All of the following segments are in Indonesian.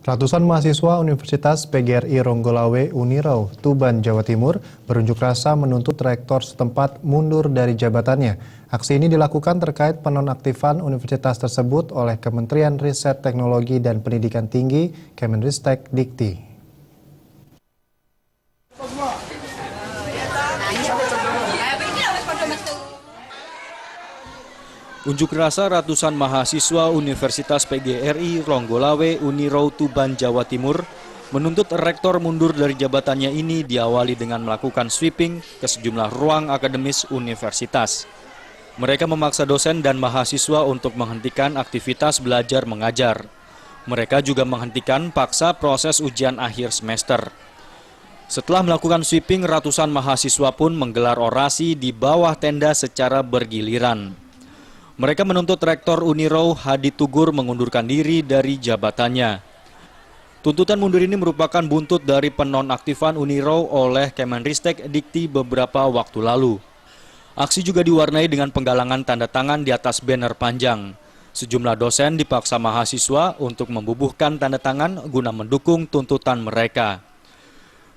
Ratusan mahasiswa Universitas PGRI Ronggolawe Unirau, Tuban, Jawa Timur berunjuk rasa menuntut rektor setempat mundur dari jabatannya. Aksi ini dilakukan terkait penonaktifan universitas tersebut oleh Kementerian Riset Teknologi dan Pendidikan Tinggi Kemenristek Dikti. Unjuk rasa ratusan mahasiswa Universitas PGRI Ronggolawe Unirau Tuban, Jawa Timur menuntut rektor mundur dari jabatannya ini diawali dengan melakukan sweeping ke sejumlah ruang akademis universitas. Mereka memaksa dosen dan mahasiswa untuk menghentikan aktivitas belajar mengajar. Mereka juga menghentikan paksa proses ujian akhir semester. Setelah melakukan sweeping, ratusan mahasiswa pun menggelar orasi di bawah tenda secara bergiliran. Mereka menuntut Rektor Unirau Hadi Tugur mengundurkan diri dari jabatannya. Tuntutan mundur ini merupakan buntut dari penonaktifan Unirau oleh Kemenristek Dikti beberapa waktu lalu. Aksi juga diwarnai dengan penggalangan tanda tangan di atas banner panjang. Sejumlah dosen dipaksa mahasiswa untuk membubuhkan tanda tangan guna mendukung tuntutan mereka.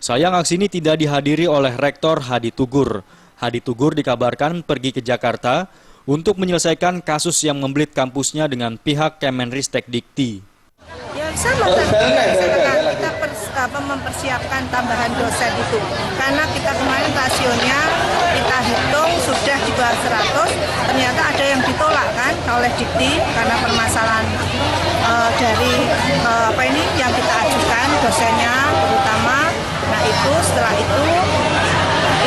Sayang aksi ini tidak dihadiri oleh Rektor Hadi Tugur. Hadi Tugur dikabarkan pergi ke Jakarta untuk menyelesaikan kasus yang membelit kampusnya dengan pihak Kemenristek Dikti. Ya sama, kita mempersiapkan tambahan dosen itu. Karena kita kemarin rasionya kita hitung sudah di bawah 100, ternyata ada yang ditolak kan oleh Dikti karena permasalahan dari yang kita ajukan dosennya terutama. Nah itu setelah itu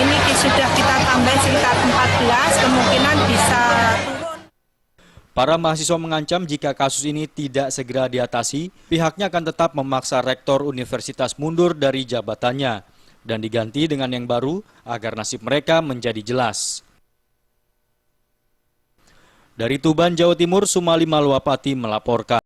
ini sudah kita tambah sekitar 14, kemungkinan bisa turun. Para mahasiswa mengancam jika kasus ini tidak segera diatasi, pihaknya akan tetap memaksa rektor universitas mundur dari jabatannya dan diganti dengan yang baru agar nasib mereka menjadi jelas. Dari Tuban, Jawa Timur, Sumali Maluapati melaporkan.